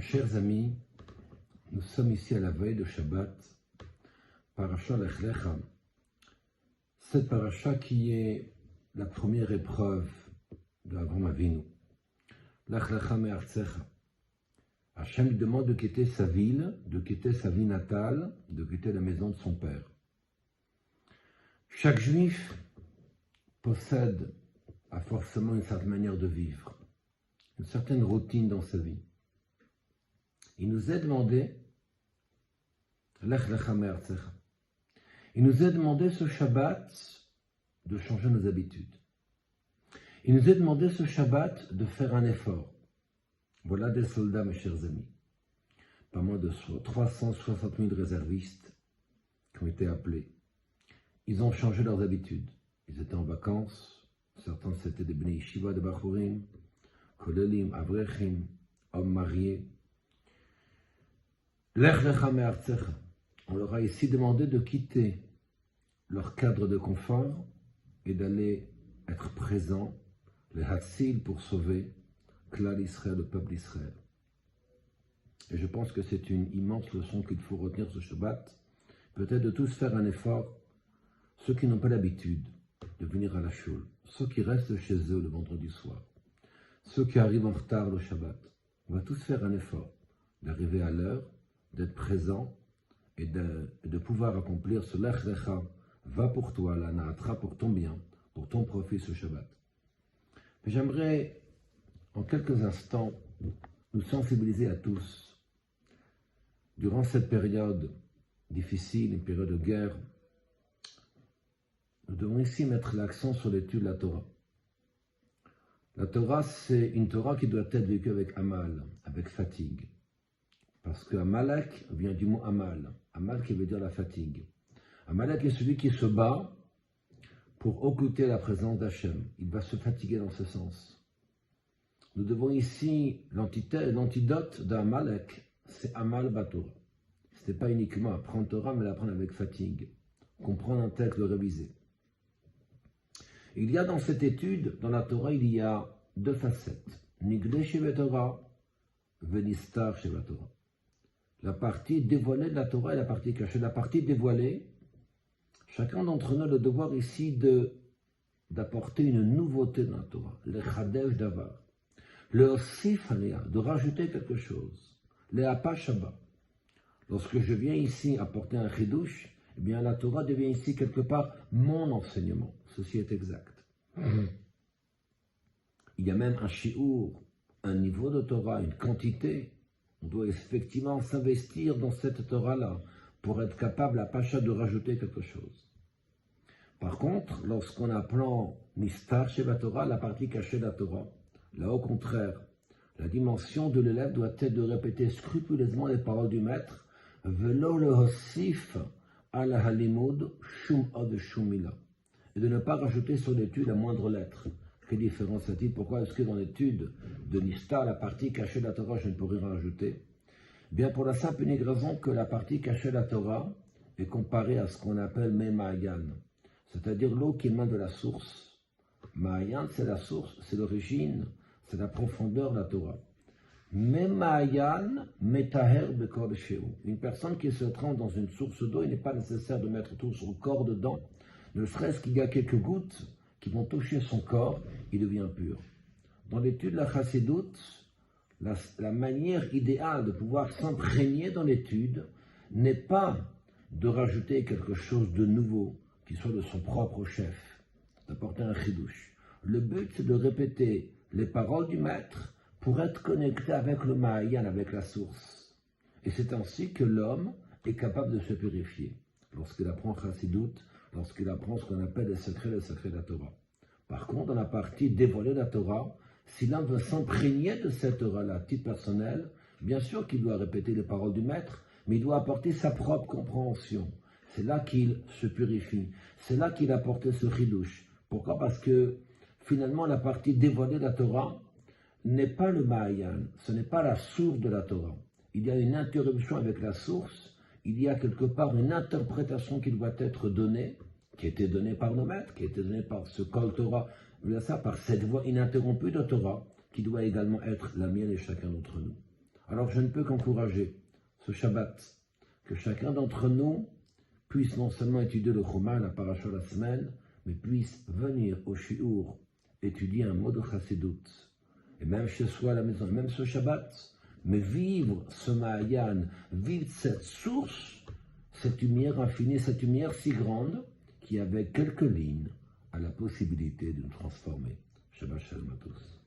Chers amis, nous sommes ici à la veille de Shabbat, Parasha Lech Lecha. Cette paracha qui est la première épreuve de Avraham Avinu. Lech Lecha me'artzecha. Hachem lui demande de quitter sa ville, de quitter sa vie natale, de quitter la maison de son père. Chaque juif a forcément une certaine manière de vivre, une certaine routine dans sa vie. Il nous est demandé, Lech Lecha me'artzecha. Il nous est demandé ce Shabbat de changer nos habitudes. Il nous est demandé ce Shabbat de faire un effort. Voilà des soldats, mes chers amis. Pas moins de 360 000 réservistes qui ont été appelés. Ils ont changé leurs habitudes. Ils étaient en vacances. Certains, c'était des Bnei Yeshiva, des Bachurim, Kolelim, Avrechim, hommes mariés. Lech Lecha me'artzecha. On leur a ici demandé de quitter leur cadre de confort et d'aller être présents, les Hatsil, pour sauver Klal Israël, le peuple d'Israël. Et je pense que c'est une immense leçon qu'il faut retenir ce Shabbat. Peut-être de tous faire un effort, ceux qui n'ont pas l'habitude de venir à la shul, ceux qui restent chez eux le vendredi soir, ceux qui arrivent en retard le Shabbat. On va tous faire un effort d'arriver à l'heure, d'être présents et de pouvoir accomplir ce Lech Lecha, va pour toi, la Naatra, pour ton bien, pour ton profit ce Shabbat. Mais j'aimerais, en quelques instants, nous sensibiliser à tous. Durant cette période difficile, une période de guerre, nous devons ici mettre l'accent sur l'étude de la Torah. La Torah, c'est une Torah qui doit être vécue avec amal, avec fatigue. Parce que Amalek vient du mot amal. Amal qui veut dire la fatigue. Amalek est celui qui se bat pour occulter la présence d'Hachem. Il va se fatiguer dans ce sens. Nous devons ici, l'antidote d'Amalek, c'est Amal Batorah. Ce n'est pas uniquement apprendre Torah, mais l'apprendre avec fatigue. Comprendre un texte, le réviser. Il y a dans cette étude, dans la Torah, il y a deux facettes. Niglé Sheva Torah, Venistar Sheva Torah. La partie dévoilée de la Torah et la partie cachée. La partie dévoilée, chacun d'entre nous a le devoir ici d'apporter une nouveauté dans la Torah. Le Chadesh Davar. Le Osif Alea, de rajouter quelque chose. Le Hapa Shabbat. Lorsque je viens ici apporter un Chidush, eh bien la Torah devient ici quelque part mon enseignement. Ceci est exact. Il y a même un shiur, un niveau de Torah, une quantité. On doit effectivement s'investir dans cette Torah-là pour être capable à Pacha de rajouter quelque chose. Par contre, lorsqu'on apprend Nistar Sheva Torah, la partie cachée de la Torah, là au contraire, la dimension de l'élève doit être de répéter scrupuleusement les paroles du maître, Velo le Hosif al Halimud Shum Od Shumila, et de ne pas rajouter sur l'étude la moindre lettre. Quelle différence a-t-il? Pourquoi est-ce que dans l'étude de Nistar, la partie cachée de la Torah, je ne pourrais rien rajouter? Bien pour la simple et unique raison que la partie cachée de la Torah est comparée à ce qu'on appelle Ma'ayan, c'est-à-dire l'eau qui émane de la source. Ma'ayan, c'est la source, c'est l'origine, c'est la profondeur de la Torah. Ma'ayan, metaher bekor sheu. Une personne qui se trempe dans une source d'eau, il n'est pas nécessaire de mettre tout son corps dedans, ne serait-ce qu'il y a quelques gouttes qui vont toucher son corps, il devient pur. Dans l'étude de la Chassidoute, la manière idéale de pouvoir s'imprégner dans l'étude n'est pas de rajouter quelque chose de nouveau, qui soit de son propre chef, d'apporter un chidouche. Le but, c'est de répéter les paroles du maître pour être connecté avec le Ma'ayan, avec la source. Et c'est ainsi que l'homme est capable de se purifier. Lorsqu'il apprend Chassidoute, lorsqu'il apprend ce qu'on appelle les secrets de la Torah. Par contre, dans la partie dévoilée de la Torah, si l'homme veut s'imprégner de cette Torah-là, à titre personnel, bien sûr qu'il doit répéter les paroles du maître, mais il doit apporter sa propre compréhension. C'est là qu'il se purifie. C'est là qu'il a apporté ce chidouche. Pourquoi? Parce que finalement, la partie dévoilée de la Torah n'est pas le Ma'ayan, ce n'est pas la source de la Torah. Il y a une interruption avec la source, il y a quelque part une interprétation qui doit être donnée, qui a été donnée par nos maîtres, qui a été donnée par ce Kol Torah, par cette voie ininterrompue de Torah, qui doit également être la mienne et chacun d'entre nous. Alors je ne peux qu'encourager ce Shabbat, que chacun d'entre nous puisse non seulement étudier le Chuma, la paracha de la semaine, mais puisse venir au shiur, étudier un mot de Chassidut, et même chez soi à la maison, et même ce Shabbat, mais vivre ce Mahayan, vivre cette source, cette lumière infinie, cette lumière si grande, qui avec quelques lignes a la possibilité de nous transformer. Shabbat Shalom à tous.